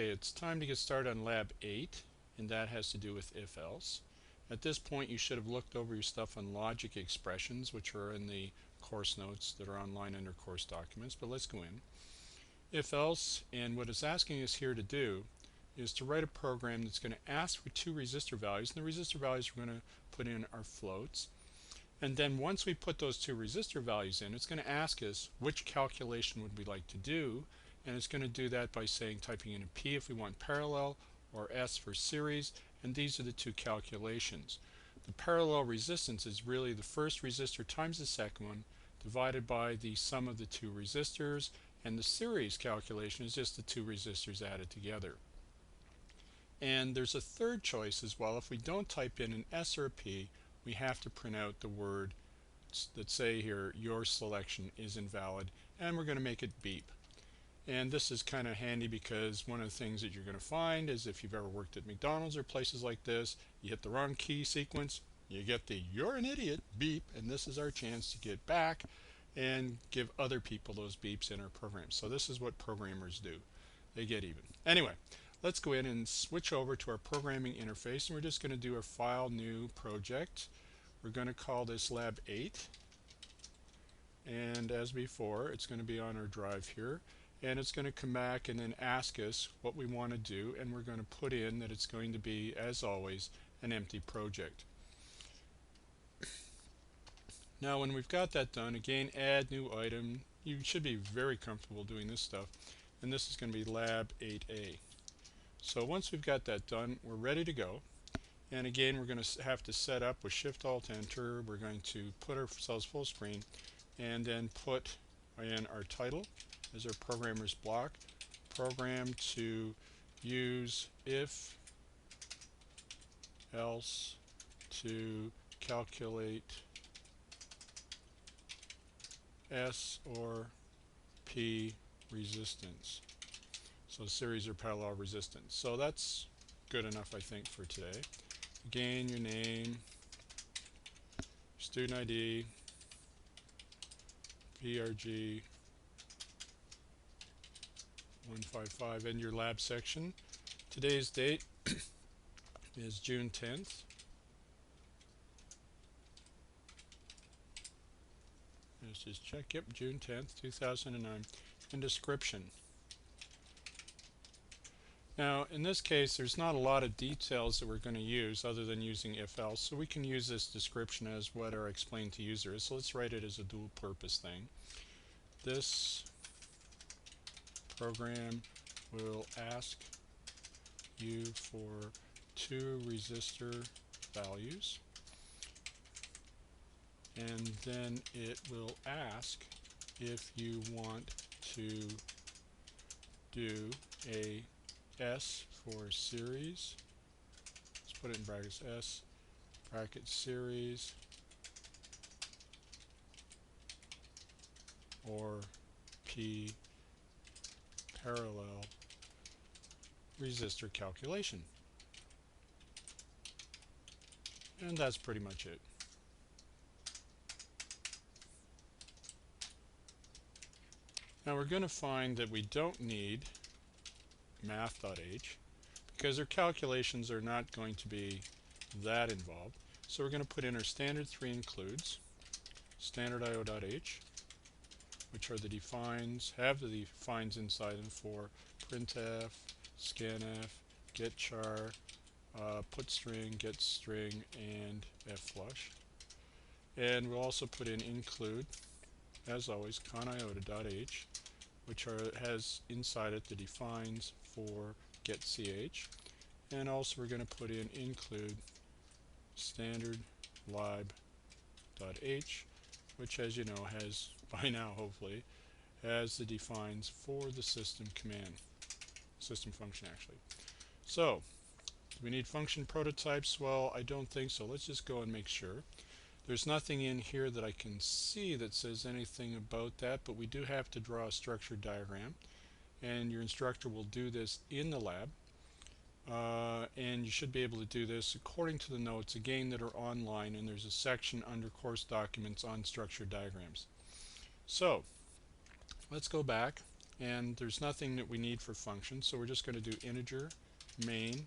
Okay, it's time to get started on Lab 8, and that has to do with if-else. At this point, you should have looked over your stuff on logic expressions, which are in the course notes that are online under course documents, but let's go in. If-else, and what it's asking us here to do is to write a program that's going to ask for two resistor values, and the resistor values we're going to put in are floats. And then once we put those two resistor values in, it's going to ask us which calculation would we like to do, and it's going to do that by saying typing in a P if we want parallel or S for series, and these are the two calculations. The parallel resistance is really the first resistor times the second one divided by the sum of the two resistors, and the series calculation is just the two resistors added together. And there's a third choice as well. If we don't type in an S or a P, we have to print out the word that say here your selection is invalid, and we're going to make it beep. And this is kind of handy because one of the things that you're going to find is if you've ever worked at McDonald's or places like this, you hit the wrong key sequence, you get the "you're an idiot" beep, and this is our chance to get back and give other people those beeps in our program. So this is what programmers do. They get even. Anyway, let's go in and switch over to our programming interface, and we're just going to do a file new project. We're going to call this Lab 8, and as before, it's going to be on our drive here, and it's going to come back and then ask us what we want to do, and we're going to put in that it's going to be, as always, an empty project. Now when we've got that done, again, add new item. You should be very comfortable doing this stuff, and this is going to be Lab 8A. So once we've got that done, we're ready to go. And again, we're going to have to set up with Shift-Alt-Enter. We're going to put ourselves full screen and then put in our title as our programmer's block. Program to use if else to calculate S or P resistance. So series or parallel resistance. So that's good enough, I think, for today. Again, your name, student ID, PRG 155, and your lab section. Today's date is June 10th. Let's just check. Yep, June 10th, 2009. And description. Now, in this case, there's not a lot of details that we're going to use other than using if-else, so we can use this description as what our explain to user is. So let's write it as a dual purpose thing. This program will ask you for two resistor values, and then it will ask if you want to do a S for series. Let's put it in brackets, S bracket series, or P parallel resistor calculation. And that's pretty much it. Now we're going to find that we don't need math.h because our calculations are not going to be that involved. So we're going to put in our standard 3 includes, standard io.h, which are the defines, have the defines inside them for printf, scanf, getchar, putstring, getString, and fflush. And we'll also put in include, as always, coniota.h, which has inside it the defines for getch, and also we're going to put in include standard lib.h, which, as you know, has by now hopefully has the defines for the system command, system function actually. So do we need function prototypes? Well, I don't think so. Let's just go and make sure. There's nothing in here that I can see that says anything about that, but we do have to draw a structured diagram, and your instructor will do this in the lab, and you should be able to do this according to the notes again that are online, and there's a section under course documents on structured diagrams. So let's go back. and there's nothing that we need for functions, so we're just going to do integer main,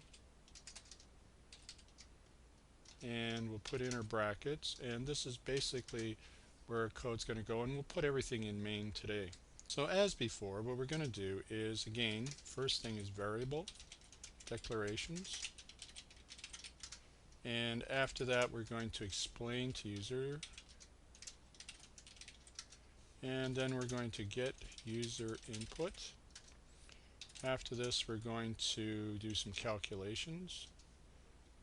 and we'll put inner brackets, and this is basically where our code's going to go, and we'll put everything in main today. So as before, what we're going to do is, again, first thing is variable declarations, and after that we're going to explain to user, and then we're going to get user input. After this we're going to do some calculations.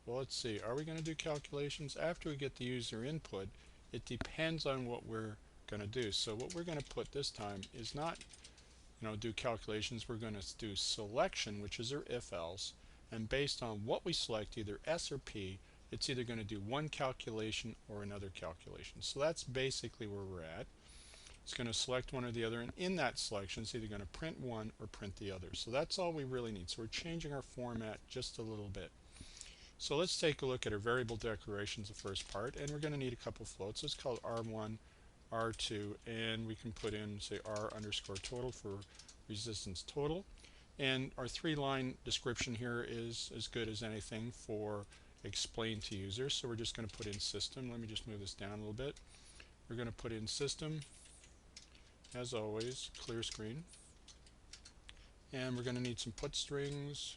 Well, let's see, are we going to do calculations? After we get the user input, it depends on what we're going to do. So what we're going to put this time is not, do calculations. We're going to do selection, which is our if else, and based on what we select, either S or P, it's either going to do one calculation or another calculation. So that's basically where we're at. It's going to select one or the other, and in that selection it's either going to print one or print the other. So that's all we really need. So we're changing our format just a little bit. So let's take a look at our variable declarations, the first part, and we're going to need a couple floats. Let's call it R1, R2, and we can put in, say, R underscore total for resistance total. And our 3-line description here is as good as anything for explain to users. So we're just going to put in system. Let me just move this down a little bit. We're going to put in system, as always, clear screen. And we're going to need some put strings.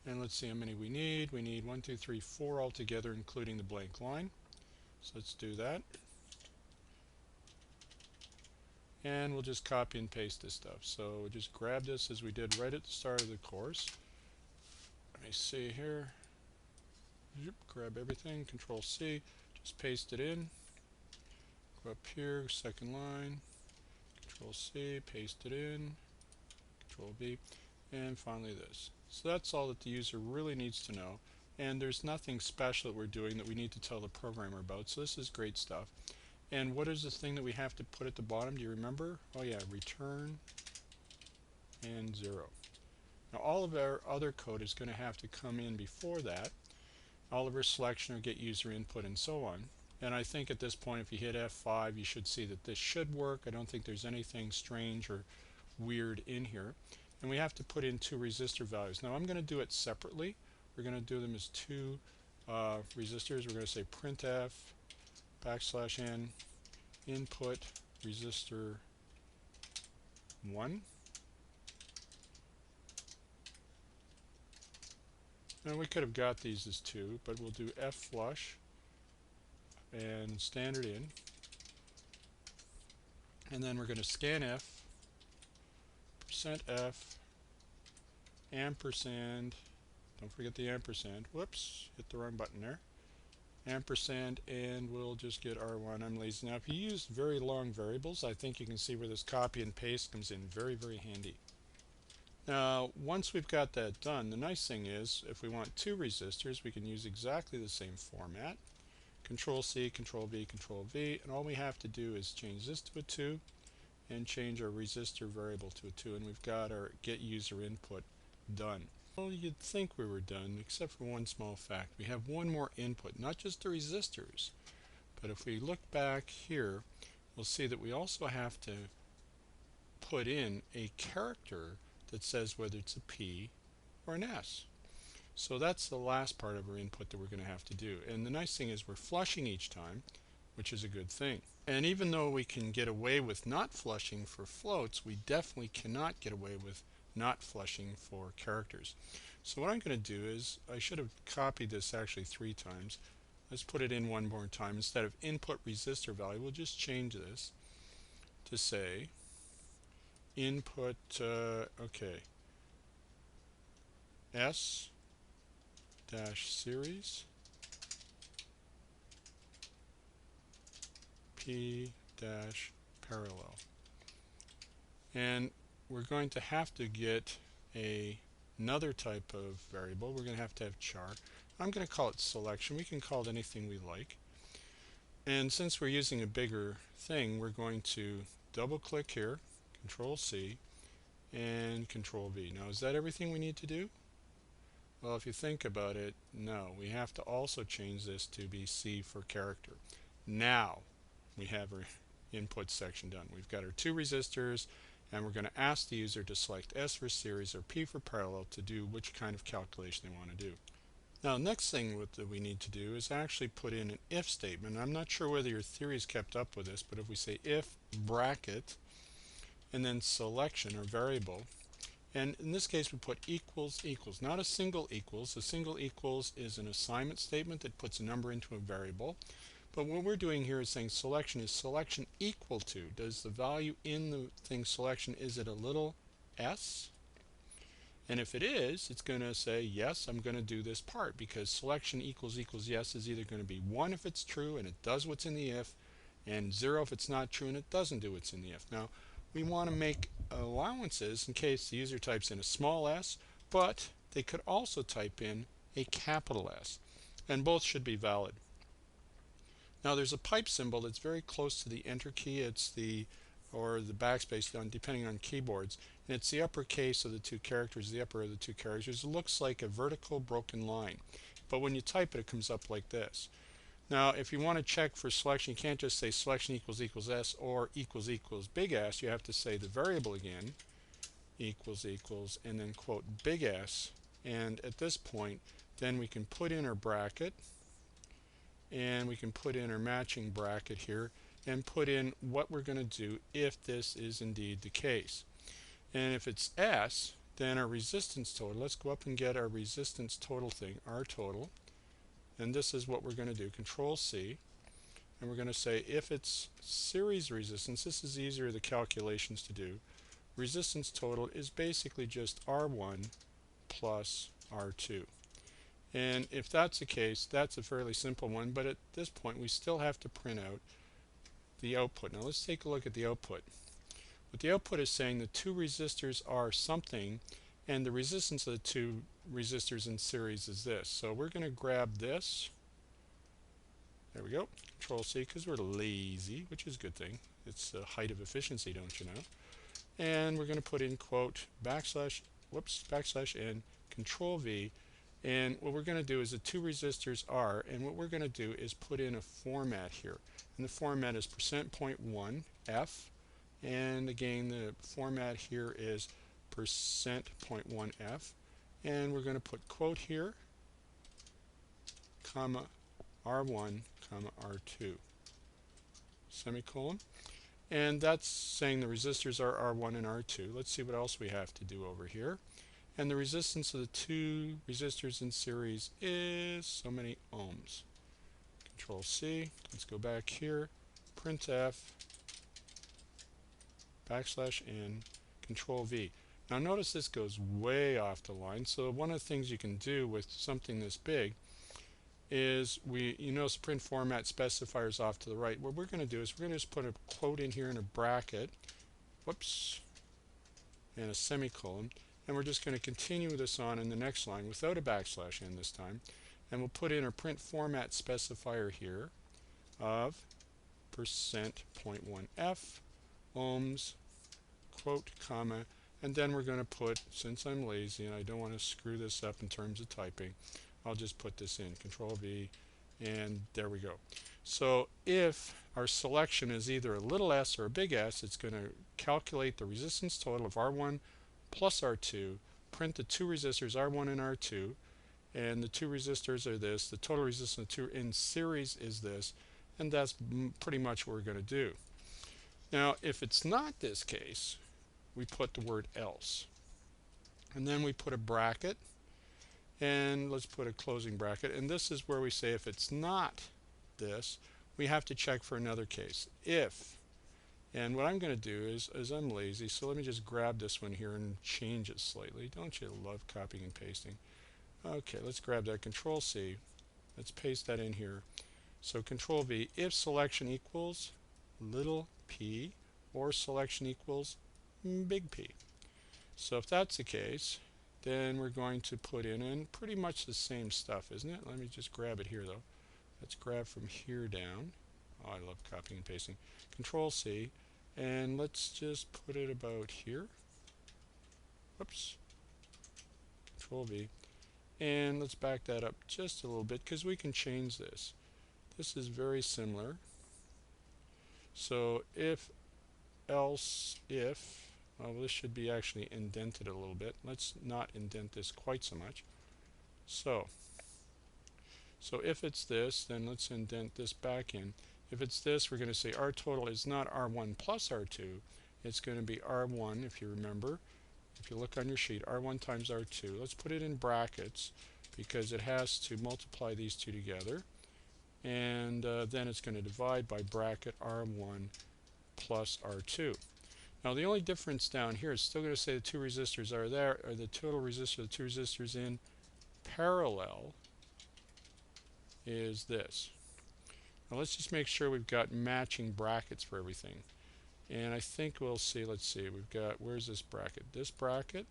And let's see how many we need. We need 1, 2, 3, 4 altogether, including the blank line. So let's do that. And we'll just copy and paste this stuff. So we'll just grab this as we did right at the start of the course. Let me see here. Grab everything, Ctrl C, just paste it in. Go up here, second line, Ctrl C, paste it in, Ctrl V, and finally this. So that's all that the user really needs to know, and there's nothing special that we're doing that we need to tell the programmer about, so this is great stuff. And what is the thing that we have to put at the bottom? Do you remember? Oh yeah, return and 0. Now all of our other code is going to have to come in before that. All of our selection or get user input and so on. And I think at this point if you hit F5 you should see that this should work. I don't think there's anything strange or weird in here. And we have to put in 2 resistor values. Now I'm going to do it separately. We're going to do them as 2 resistors. We're going to say printf \n input resistor 1. Now we could have got these as 2, but we'll do fflush and standard in. And then we're going to scanf %f ampersand, don't forget the ampersand, whoops, hit the wrong button there, ampersand, and we'll just get R1. I'm lazy. Now if you use very long variables, I think you can see where this copy and paste comes in very, very handy. Now once we've got that done, the nice thing is if we want 2 resistors we can use exactly the same format. Control C, Control V, Control V, and all we have to do is change this to a 2 and change our resistor variable to a 2, and we've got our get user input done. Well, you'd think we were done, except for one small fact. We have one more input, not just the resistors, but if we look back here, we'll see that we also have to put in a character that says whether it's a P or an S. So that's the last part of our input that we're going to have to do. And the nice thing is we're flushing each time, which is a good thing. And even though we can get away with not flushing for floats, we definitely cannot get away with not flushing for characters. So what I'm going to do is, I should have copied this actually 3 times. Let's put it in one more time. Instead of input resistor value, we'll just change this to say input, okay, S dash series P dash parallel. And we're going to have to get another type of variable. We're going to have char. I'm going to call it selection. We can call it anything we like. And since we're using a bigger thing, we're going to double click here, Control C, and Control V. Now is that everything we need to do? Well, if you think about it, no. We have to also change this to be C for character. Now we have our input section done. We've got our two resistors, and we're going to ask the user to select S for series or P for parallel to do which kind of calculation they want to do. Now, next thing that we need to do is actually put in an if statement. I'm not sure whether your theory is kept up with this, but if we say if bracket and then selection or variable, and in this case we put equals equals, not a single equals. A single equals is an assignment statement that puts a number into a variable. But what we're doing here is saying selection is selection equal to. Does the value in the thing selection, is it a little s? And if it is, it's going to say, yes, I'm going to do this part, because selection equals equals yes is either going to be 1 if it's true and it does what's in the if, and 0 if it's not true and it doesn't do what's in the if. Now, we want to make allowances in case the user types in a small s, but they could also type in a capital S, and both should be valid. Now, there's a pipe symbol that's very close to the enter key. It's or the backspace, depending on keyboards, and it's the uppercase of the two characters, the upper of the two characters. It looks like a vertical broken line, but when you type it, it comes up like this. Now, if you want to check for selection, you can't just say selection equals equals S or equals equals big S. You have to say the variable again, equals equals, and then quote big S. And at this point, then we can put in our bracket, and we can put in our matching bracket here, and put in what we're going to do if this is indeed the case. And if it's S, then our resistance total, let's go up and get our resistance total thing, our total. And this is what we're going to do, Ctrl C, and we're going to say if it's series resistance, this is easier the calculations to do. Resistance total is basically just R1 plus R2. And if that's the case, that's a fairly simple one, but at this point we still have to print out the output. Now let's take a look at the output. What the output is saying, the two resistors are something, and the resistance of the two resistors in series is this. So we're going to grab this. There we go. Control C, because we're lazy, which is a good thing. It's the height of efficiency, don't you know? And we're going to put in quote backslash n, Control V. And what we're going to do is the two resistors are, and what we're going to do is put in a format here. And the format is %.1 F. And again, the format here is %.1 F. And we're going to put quote here, comma R1, comma R2, semicolon. And that's saying the resistors are R1 and R2. Let's see what else we have to do over here. And the resistance of the two resistors in series is so many ohms. Control C. Let's go back here. Printf \n Control V. Now notice this goes way off the line. So one of the things you can do with something this big is you notice print format specifiers off to the right. What we're going to do is we're going to just put a quote in here in a bracket. Whoops. And a semicolon. And we're just going to continue this on in the next line without a backslash n this time. And we'll put in our print format specifier here of %.1 F, ohms, quote, comma, and then we're going to put, since I'm lazy and I don't want to screw this up in terms of typing, I'll just put this in, Control V, and there we go. So if our selection is either a little s or a big S, it's going to calculate the resistance total of R1 plus R2, print the two resistors R1 and R2, and the two resistors are this, the total resistance of two in series is this, and that's pretty much what we're going to do. Now if it's not this case, we put the word else, and then we put a bracket, and let's put a closing bracket, and this is where we say if it's not this, we have to check for another case. If, and what I'm going to do is I'm lazy, so let me just grab this one here and change it slightly. Don't you love copying and pasting? Okay, let's grab that, Control C, let's paste that in here. So Control V, if selection equals little p, or selection equals big P. So if that's the case, then we're going to put in pretty much the same stuff, isn't it? Let me just grab it here though. Let's grab from here down. Oh, I love copying and pasting. Control C, and let's just put it about here. Whoops. Control V. And let's back that up just a little bit because we can change this. This is very similar. So if, else, if, well, this should be actually indented a little bit. Let's not indent this quite so much. So if it's this, then let's indent this back in. If it's this, we're going to say our total is not R1 plus R2. It's going to be R1, if you remember. If you look on your sheet, R1 times R2. Let's put it in brackets because it has to multiply these two together. And then it's going to divide by bracket R1 plus R2. Now the only difference down here is still going to say the two resistors are there, or the total resistor, the two resistors in parallel is this. Now let's just make sure we've got matching brackets for everything. And I think we'll see, let's see, we've got, where's this bracket? This bracket,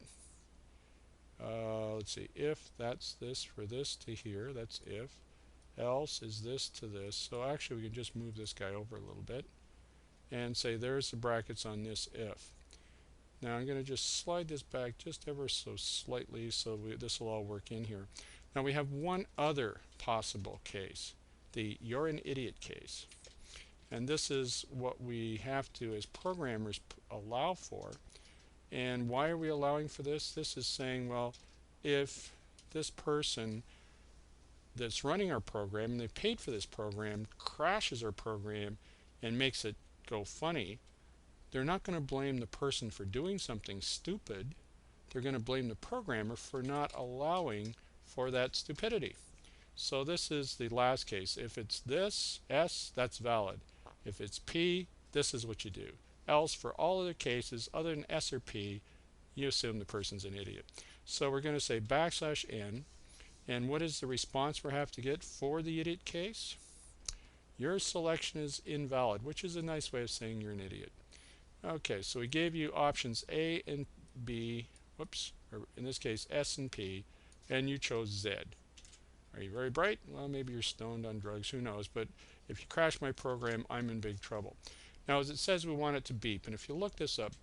let's see, if that's this for this to here, that's if, else is this to this. So actually we can just move this guy over a little bit and say there's the brackets on this if. Now I'm going to just slide this back just ever so slightly so this will all work in here. Now we have one other possible case, the you're an idiot case. And this is what we have to, as programmers, allow for. And why are we allowing for this? This is saying, well, if this person that's running our program, and they paid for this program, crashes our program and makes it go funny, they're not going to blame the person for doing something stupid. They're going to blame the programmer for not allowing for that stupidity. So this is the last case. If it's this, S, that's valid. If it's P, this is what you do. Else, for all other cases other than S or P, you assume the person's an idiot. So we're going to say \n, and what is the response we have to get for the idiot case? Your selection is invalid, which is a nice way of saying you're an idiot. Okay, so we gave you options A and B, whoops, or in this case S and P, and you chose Z. Are you very bright? Well, maybe you're stoned on drugs, who knows, but if you crash my program, I'm in big trouble. Now, as it says, we want it to beep, and if you look this up,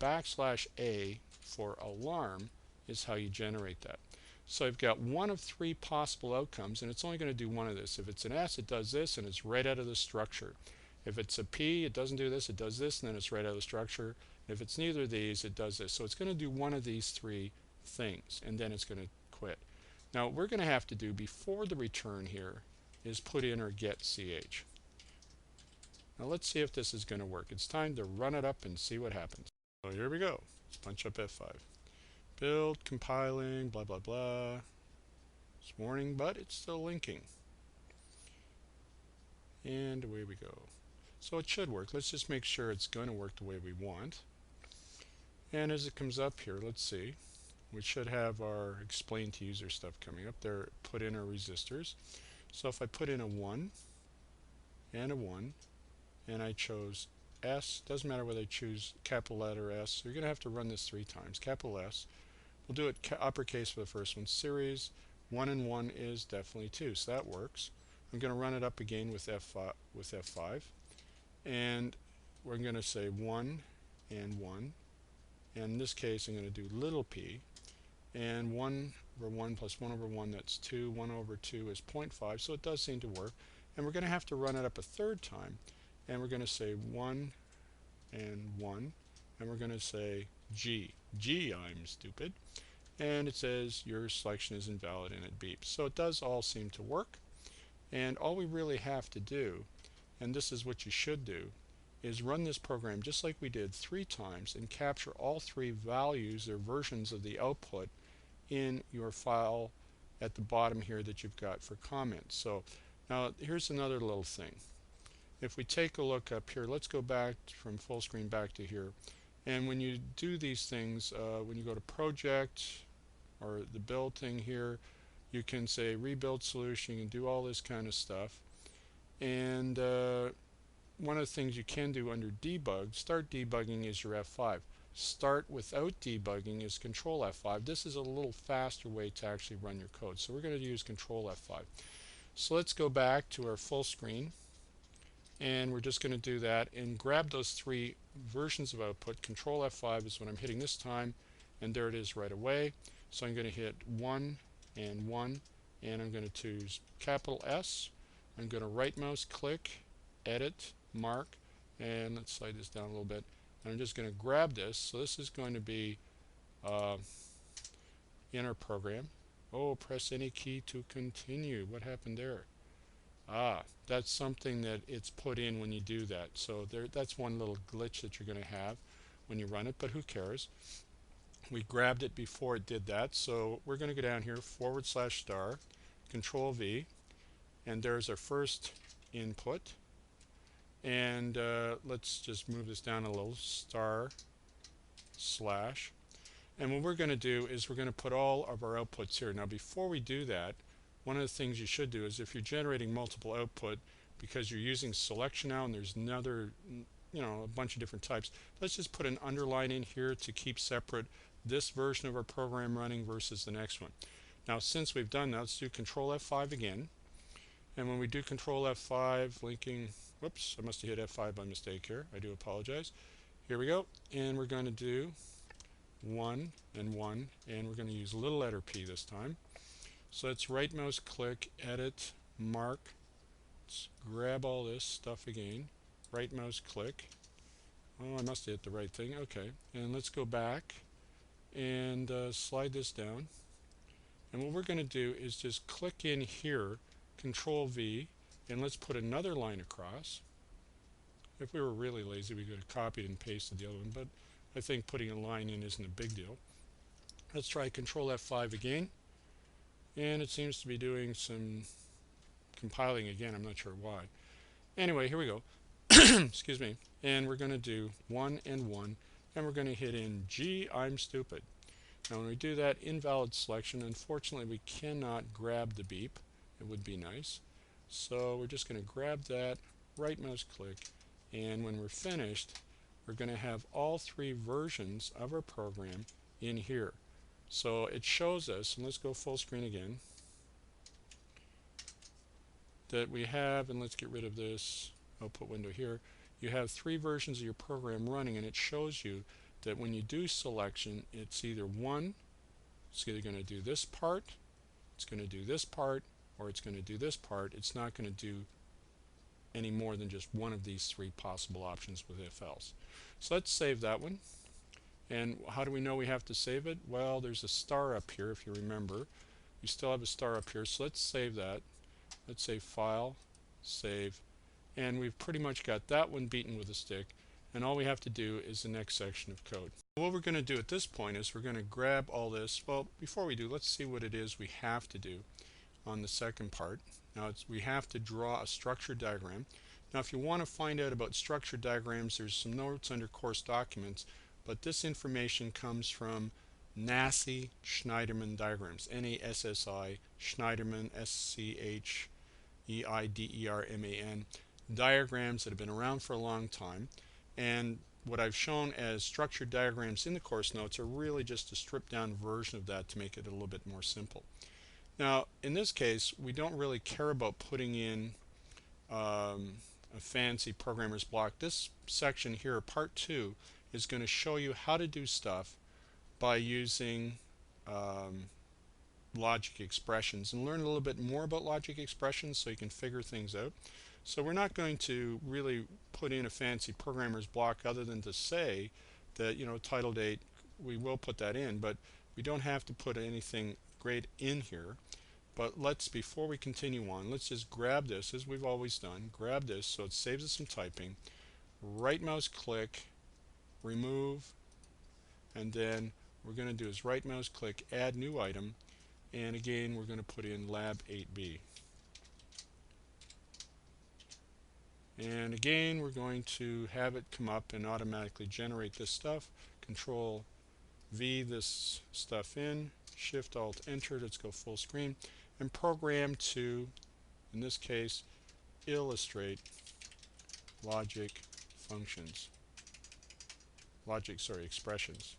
\A for alarm is how you generate that. So I've got one of three possible outcomes, and it's only going to do one of this. If it's an S, it does this, and it's right out of the structure. If it's a P, it doesn't do this, it does this, and then it's right out of the structure. And if it's neither of these, it does this. So it's going to do one of these three things, and then it's going to quit. Now, what we're going to have to do before the return here is put in or get ch. Now, let's see if this is going to work. It's time to run it up and see what happens. So here we go. Let's punch up F5. Build, compiling, blah, blah, blah. It's warning, but it's still linking. And away we go. So it should work. Let's just make sure it's going to work the way we want. And as it comes up here, let's see. We should have our explain to user stuff coming up there. Put in our resistors. So if I put in a 1 and a 1, and I chose S, doesn't matter whether I choose capital letter S, so you're going to have to run this 3 times. Capital S. We'll do it uppercase for the first one. Series 1 and 1 is definitely 2, so that works. I'm going to run it up again with F5, and we're going to say 1 and 1. And in this case, I'm going to do little p, and 1 over 1 plus 1 over 1, that's 2. 1 over 2 is 0.5, so it does seem to work. And we're going to have to run it up a third time, and we're going to say 1 and 1, and we're going to say G. G, I'm stupid. And it says your selection is invalid, and it beeps. So it does all seem to work. And all we really have to do, and this is what you should do, is run this program just like we did 3 times and capture all 3 values or versions of the output in your file at the bottom here that you've got for comments. So now here's another little thing. If we take a look up here, let's go back from full screen back to here. And when you do these things, when you go to project or the build thing here, you can say rebuild solution, you can do all this kind of stuff. And one of the things you can do under debug, start debugging, is your F5. Start without debugging is Ctrl F5. This is a little faster way to actually run your code. So we're going to use Ctrl F5. So let's go back to our full screen. And we're just going to do that and grab those 3 versions of output. Ctrl F5 is what I'm hitting this time, and there it is right away. So I'm going to hit 1 and 1, and I'm going to choose capital S. I'm going to right mouse click, edit, mark, And let's slide this down a little bit. And I'm just going to grab this. So this is going to be uh, in our program. Oh, press any key to continue. What happened there? Ah, that's something that it's put in when you do that. So that's one little glitch that you're going to have when you run it, but who cares? We grabbed it before it did that. So we're going to go down here, /*, Control V, and there's our first input. And let's just move this down a little, // and what we're going to do is we're going to put all of our outputs here. Now before we do that, one of the things you should do is if you're generating multiple output, because you're using selection now and there's another, a bunch of different types, let's just put an underline in here to keep separate this version of our program running versus the next one. Now since we've done that, let's do Ctrl F5 again. And when we do Ctrl F5, linking, whoops, I must have hit F5 by mistake here. I do apologize. Here we go. And we're going to do 1 and 1, and we're going to use little letter P this time. So let's right mouse click, edit, mark. Let's grab all this stuff again. Right mouse click. Oh, I must have hit the right thing. Okay. And let's go back and slide this down. And what we're going to do is just click in here, Control V, and let's put another line across. If we were really lazy, we could have copied and pasted the other one, but I think putting a line in isn't a big deal. Let's try Control F5 again, and it seems to be doing some compiling again. I'm not sure why. Anyway, here we go. Excuse me. And we're going to do 1 and 1, and we're going to hit in Gee, I'm stupid. Now when we do that, invalid selection, unfortunately we cannot grab the beep. It would be nice. So we're just going to grab that, right mouse click, and when we're finished, we're going to have all three versions of our program in here. So it shows us, and let's go full screen again, that we have, and let's get rid of this output window here, you have three versions of your program running, and it shows you that when you do selection, it's either one, it's either going to do this part, it's going to do this part, or it's going to do this part. It's not going to do any more than just one of these three possible options with if else. So let's save that one. And how do we know we have to save it? Well, there's a star up here if you remember. We still have a star up here, so let's save that. Let's say File, Save, and we've pretty much got that one beaten with a stick, and all we have to do is the next section of code. What we're going to do at this point is we're going to grab all this. Well, before we do, let's see what it is we have to do on the second part. Now we have to draw a structure diagram. Now if you want to find out about structure diagrams, there's some notes under course documents, but this information comes from NASSI Schneiderman diagrams, N-A-S-S-I, Schneiderman, S-C-H-E-I-D-E-R-M-A-N, diagrams that have been around for a long time. And what I've shown as structure diagrams in the course notes are really just a stripped down version of that to make it a little bit more simple. Now in this case, we don't really care about putting in a fancy programmer's block. This section here, part 2, is going to show you how to do stuff by using logic expressions, and learn a little bit more about logic expressions so you can figure things out. So we're not going to really put in a fancy programmer's block other than to say that, title date, we will put that in, but we don't have to put anything great in here. But before we continue on, let's just grab this, as we've always done, grab this so it saves us some typing, right mouse click, remove, and then we're going to do is right mouse click, add new item, and again we're going to put in lab 8b. And again we're going to have it come up and automatically generate this stuff. Control V this stuff in, Shift Alt Enter, let's go full screen, and program to, in this case, illustrate logic functions. Expressions.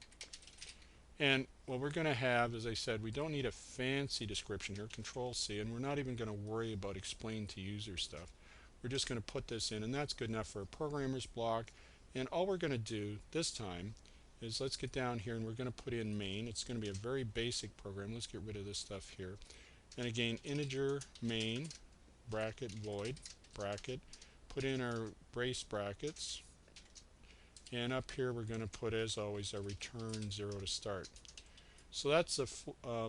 And what we're going to have, as I said, we don't need a fancy description here, Control C, and we're not even going to worry about explain to user stuff. We're just going to put this in, and that's good enough for a programmer's block. And all we're going to do this time is let's get down here and we're going to put in main. It's going to be a very basic program. Let's get rid of this stuff here. And again, integer main, bracket, void, bracket, put in our brace brackets, And up here we're going to put, as always, a return 0 to start. So that's the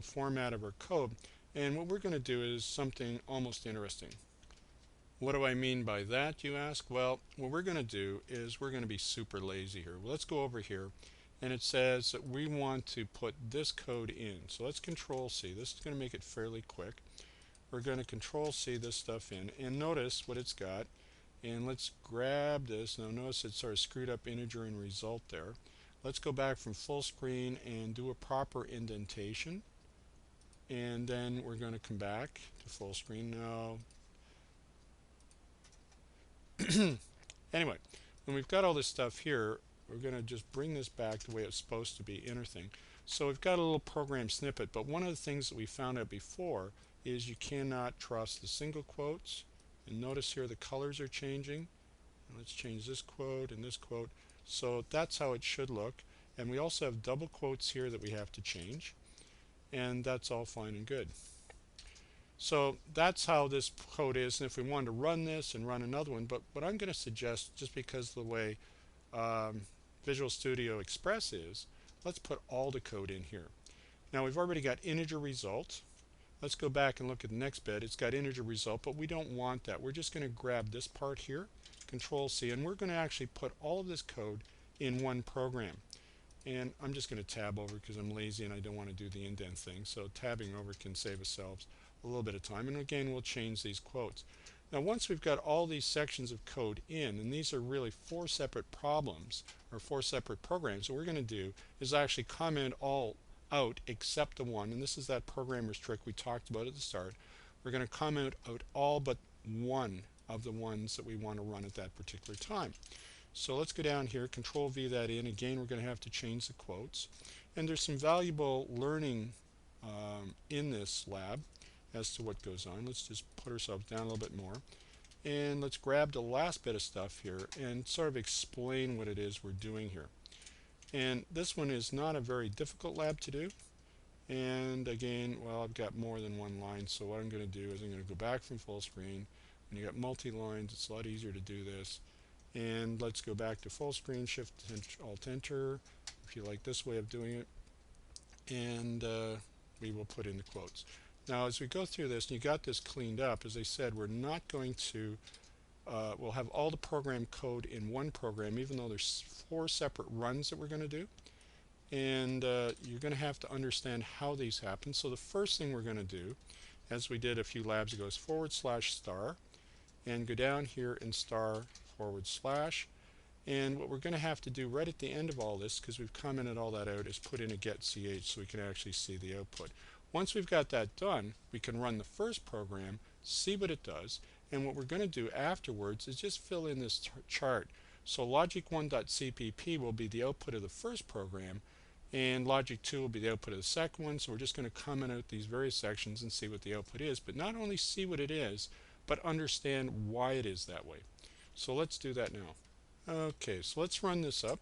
format of our code. And what we're going to do is something almost interesting. What do I mean by that, you ask? Well, what we're going to do is we're going to be super lazy here. Well, let's go over here, and it says that we want to put this code in. So let's Control C. This is going to make it fairly quick. We're going to Control C this stuff in, and notice what it's got. And let's grab this. Now notice it sort of screwed up integer and result there. Let's go back from full screen and do a proper indentation. And then we're going to come back to full screen now. Anyway, when we've got all this stuff here, we're going to just bring this back the way it's supposed to be, inner thing. So we've got a little program snippet, but one of the things that we found out before is you cannot trust the single quotes. And notice here the colors are changing. And let's change this quote and this quote. So that's how it should look. And we also have double quotes here that we have to change. And that's all fine and good. So that's how this code is, and if we wanted to run this and run another one, but what I'm going to suggest, just because of the way Visual Studio Express is, let's put all the code in here. Now we've already got integer result. Let's go back and look at the next bit. It's got integer result, but we don't want that. We're just going to grab this part here, Control C, and we're going to actually put all of this code in one program. And I'm just going to tab over because I'm lazy and I don't want to do the indent thing. So tabbing over can save ourselves a little bit of time. And again, we'll change these quotes. Now once we've got all these sections of code in, and these are really 4 separate problems or 4 separate programs, what we're going to do is actually comment all out except the one, and this is that programmer's trick we talked about at the start. We're going to comment out all but one of the ones that we want to run at that particular time. So let's go down here, Control V that in. Again, we're going to have to change the quotes. And there's some valuable learning in this lab as to what goes on. Let's just put ourselves down a little bit more. And let's grab the last bit of stuff here and sort of explain what it is we're doing here. And this one is not a very difficult lab to do. And again, well, I've got more than one line, so what I'm going to do is I'm going to go back from full screen. When you got multi-lines, it's a lot easier to do this. And let's go back to full screen, Shift Alt Enter if you like this way of doing it, and we will put in the quotes. Now as we go through this and you got this cleaned up, as I said, we're not going to we'll have all the program code in one program, even though there's 4 separate runs that we're going to do, and you're going to have to understand how these happen. So the first thing we're going to do, as we did a few labs ago, is /* and go down here and */, and what we're going to have to do right at the end of all this, because we've commented all that out, is put in a getch so we can actually see the output. Once we've got that done, we can run the first program, see what it does, and what we're going to do afterwards is just fill in this chart. So logic1.cpp will be the output of the first program, and logic2 will be the output of the second one. So we're just going to comment out these various sections and see what the output is, but not only see what it is, but understand why it is that way. So let's do that now. Okay, so let's run this up.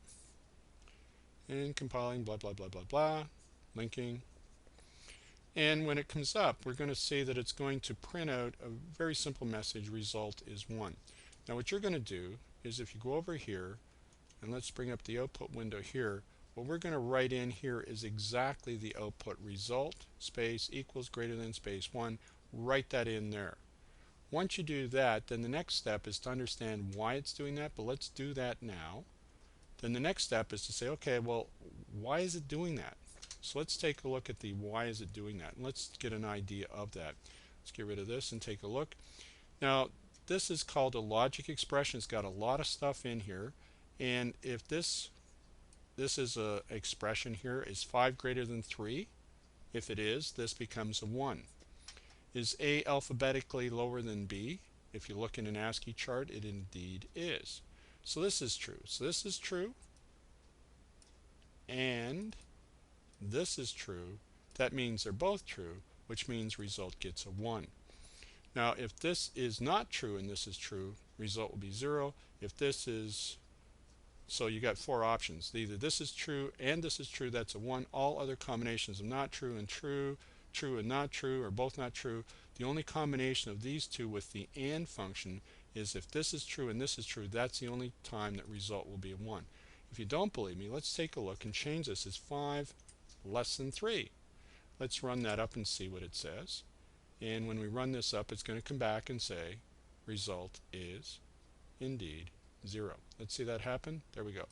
And compiling, blah, blah, blah, blah, blah, linking. And when it comes up, we're going to see that it's going to print out a very simple message, result is 1. Now what you're going to do is if you go over here, and let's bring up the output window here, what we're going to write in here is exactly the output, result, space, equals, greater than, space, 1. Write that in there. Once you do that, then the next step is to understand why it's doing that, but let's do that now. Then the next step is to say, okay, well, why is it doing that? So let's take a look at the why is it doing that, and let's get an idea of that. Let's get rid of this and take a look. Now, this is called a logic expression. It's got a lot of stuff in here, and if this is a expression here, is 5 greater than 3? If it is, this becomes a 1. Is A alphabetically lower than B? If you look in an ASCII chart, it indeed is. So this is true. So this is true, and this is true. That means they're both true, which means result gets a 1. Now if this is not true and this is true, result will be 0. If this is, so you got 4 options. Either this is true and this is true, that's a 1. All other combinations of not true and true, true and not true, or both not true. The only combination of these two with the AND function is if this is true and this is true, that's the only time that result will be a 1. If you don't believe me, let's take a look and change this as 5 less than 3. Let's run that up and see what it says. And when we run this up, it's going to come back and say result is indeed 0. Let's see that happen. There we go.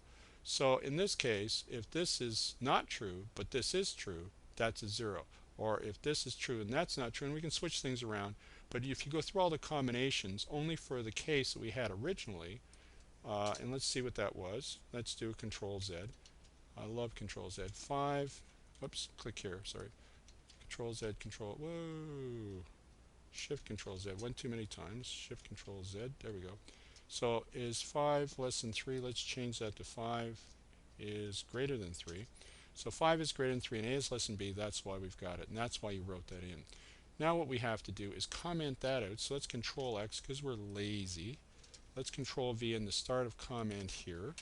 So in this case, if this is not true but this is true, that's a 0. Or if this is true and that's not true, and we can switch things around. But if you go through all the combinations, only for the case that we had originally, and let's see what that was. Let's do Ctrl Z. I love Ctrl Z. 5. Oops, click here. Sorry. Ctrl Z. Control. Whoa. Shift Control Z. Went too many times. Shift Control Z. There we go. So is 5 less than 3? Let's change that to 5 is greater than 3. So 5 is greater than 3 and A is less than B. That's why we've got it, and that's why you wrote that in. Now what we have to do is comment that out. So let's Control X because we're lazy. Let's Control V in the start of comment here.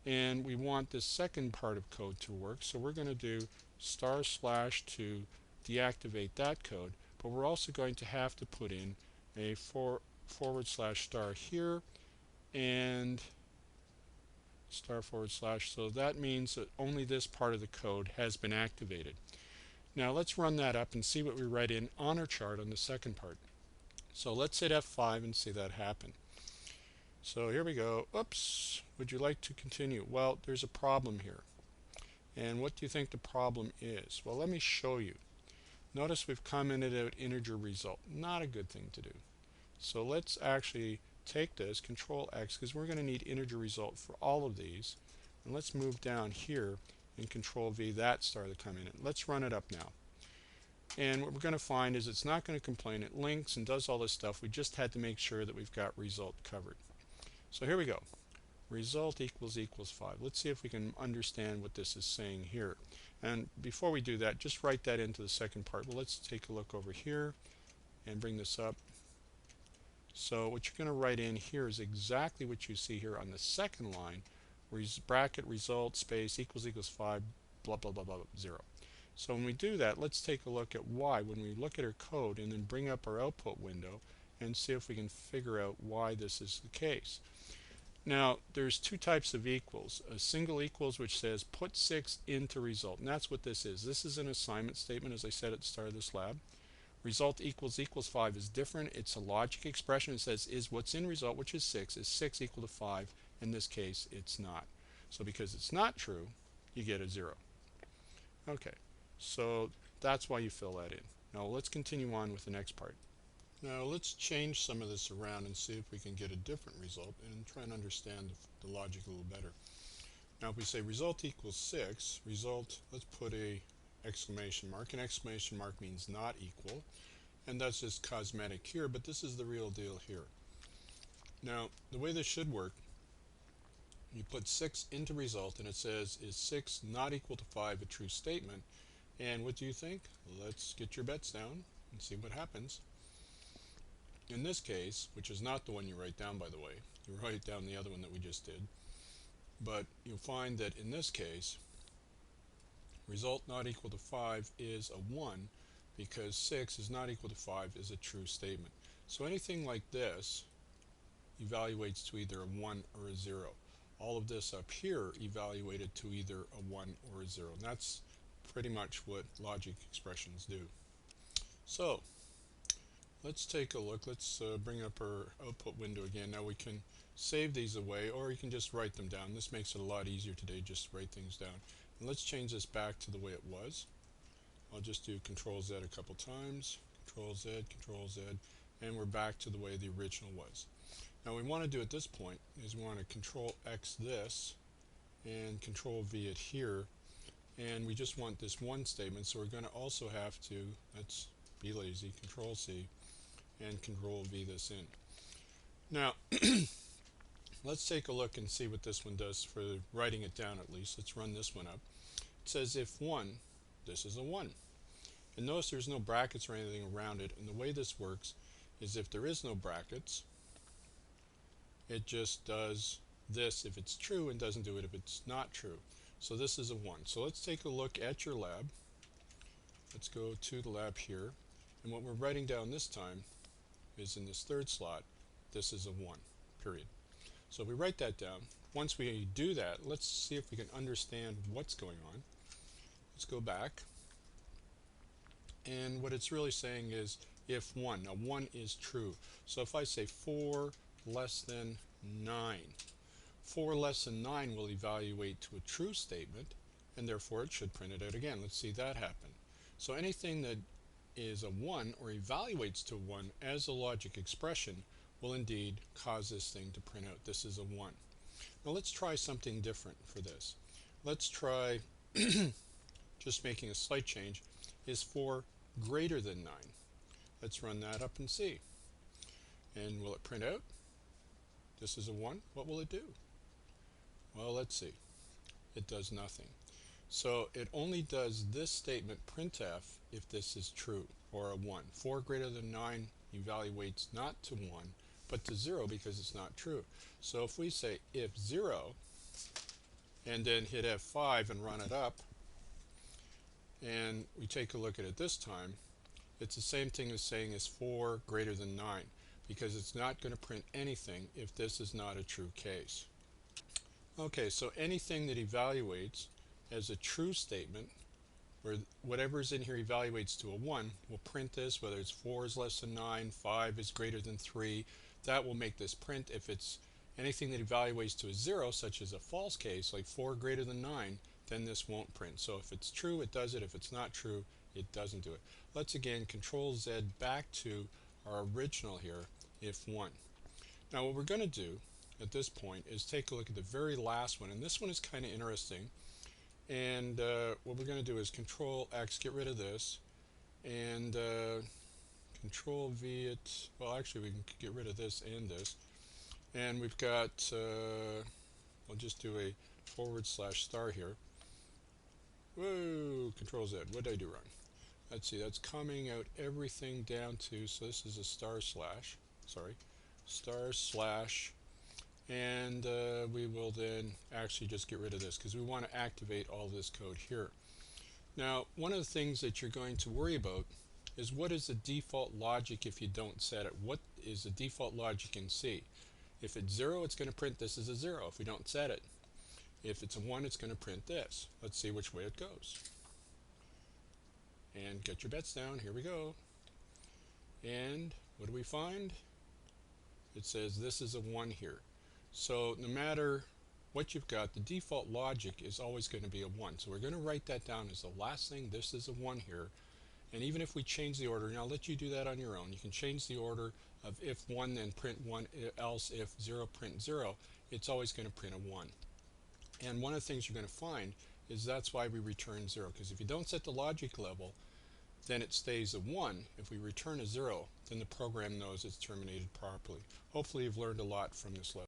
And we want this second part of code to work. So we're going to do */ to deactivate that code. But we're also going to have to put in a /* here and */ so that means that only this part of the code has been activated. Now let's run that up and see what we write in on our chart on the second part. So let's hit F5 and see that happen. So here we go. Oops, would you like to continue? Well, there's a problem here. And what do you think the problem is? Well, let me show you. Notice we've commented out integer result. Not a good thing to do. So let's actually take this, Control X, because we're going to need integer result for all of these. And let's move down here and Control V that star to come in. Let's run it up now. And what we're going to find is it's not going to complain. It links and does all this stuff. We just had to make sure that we've got result covered. So here we go. Result equals 5. Let's see if we can understand what this is saying here. And before we do that, just write that into the second part. Well, let's take a look over here and bring this up. So what you're going to write in here is exactly what you see here on the second line. Bracket result space equals 5 blah blah blah blah 0. So when we do that, let's take a look at why when we look at our code and then bring up our output window and see if we can figure out why this is the case. Now there's two types of equals. A single equals which says put 6 into result, and that's what this is. This is an assignment statement, as I said at the start of this lab. Result equals 5 is different. It's a logic expression. It says is what's in result, which is 6 equal to 5. In this case it's not. So because it's not true, you get a 0. Okay, so that's why you fill that in. Now let's continue on with the next part. Now let's change some of this around and see if we can get a different result and try and understand the logic a little better. Now if we say result equals 6, result, let's put a exclamation mark. An exclamation mark means not equal, and that's just cosmetic here, but this is the real deal here. Now the way this should work, you put 6 into result and it says is 6 not equal to 5 a true statement, and what do you think? Let's get your bets down and see what happens. In this case, which is not the one you write down by the way, you write down the other one that we just did, but you'll find that in this case result not equal to 5 is a 1 because 6 is not equal to 5 is a true statement. So anything like this evaluates to either a 1 or a 0. All of this up here evaluated to either a 1 or a 0. And that's pretty much what logic expressions do. So let's take a look. Let's bring up our output window again. Now we can save these away, or you can just write them down. This makes it a lot easier today, just write things down. And let's change this back to the way it was. I'll just do Control Z a couple times, Control Z, and we're back to the way the original was. Now what we want to do at this point is we want to Control X this and Control V it here, and we just want this one statement, so we're going to also have to, let's be lazy, Control C and Control V this in. Now let's take a look and see what this one does for writing it down at least. Let's run this one up. It says if 1, this is a 1. And notice there's no brackets or anything around it, and the way this works is if there is no brackets, it just does this if it's true and doesn't do it if it's not true. So this is a 1. So let's take a look at your lab. Let's go to the lab here, and what we're writing down this time is in this third slot, this is a 1, period. So if we write that down, once we do that, let's see if we can understand what's going on. Let's go back, and what it's really saying is if 1. Now 1 is true. So if I say 4 less than 9, 4 less than 9 will evaluate to a true statement, and therefore it should print it out again. Let's see that happen. So anything that is a 1 or evaluates to 1 as a logic expression will indeed cause this thing to print out. This is a 1. Now let's try something different for this. Let's try just making a slight change. Is 4 greater than 9? Let's run that up and see. And will it print out? This is a 1. What will it do? Well, let's see. It does nothing. So it only does this statement printf if this is true, or a 1. 4 greater than 9 evaluates not to 1 but to 0 because it's not true. So if we say if 0 and then hit F5 and run it up, and we take a look at it this time, it's the same thing as saying is 4 greater than 9, because it's not going to print anything if this is not a true case. Okay, so anything that evaluates as a true statement, where whatever's in here evaluates to a 1, will print this, whether it's 4 is less than 9, 5 is greater than 3, that will make this print. If it's anything that evaluates to a 0, such as a false case, like 4 greater than 9, then this won't print. So if it's true, it does it. If it's not true, it doesn't do it. Let's again Ctrl Z back to our original here, if 1. Now what we're going to do at this point is take a look at the very last one, and this one is kind of interesting. And what we're going to do is Control X, get rid of this, and Control V it. Well, actually, we can get rid of this and this, and we've got. I'll just do a /* here. Whoa! Control Z. What did I do wrong? Let's see. That's coming out everything down to. So this is a // sorry, // and we will then actually just get rid of this because we want to activate all this code here. Now, one of the things that you're going to worry about is what is the default logic if you don't set it. What is the default logic in C? If it's 0, it's going to print this as a 0 if we don't set it. If it's a 1, it's going to print this. Let's see which way it goes. And get your bets down. Here we go. And what do we find? It says this is a 1 here. So no matter what you've got, the default logic is always going to be a 1. So we're going to write that down as the last thing. This is a 1 here. And even if we change the order, and I'll let you do that on your own, you can change the order of if 1 then print 1, else if 0 print 0, it's always going to print a 1. And one of the things you're going to find is that's why we return 0, because if you don't set the logic level, then it stays a 1. If we return a 0, then the program knows it's terminated properly. Hopefully you've learned a lot from this lesson.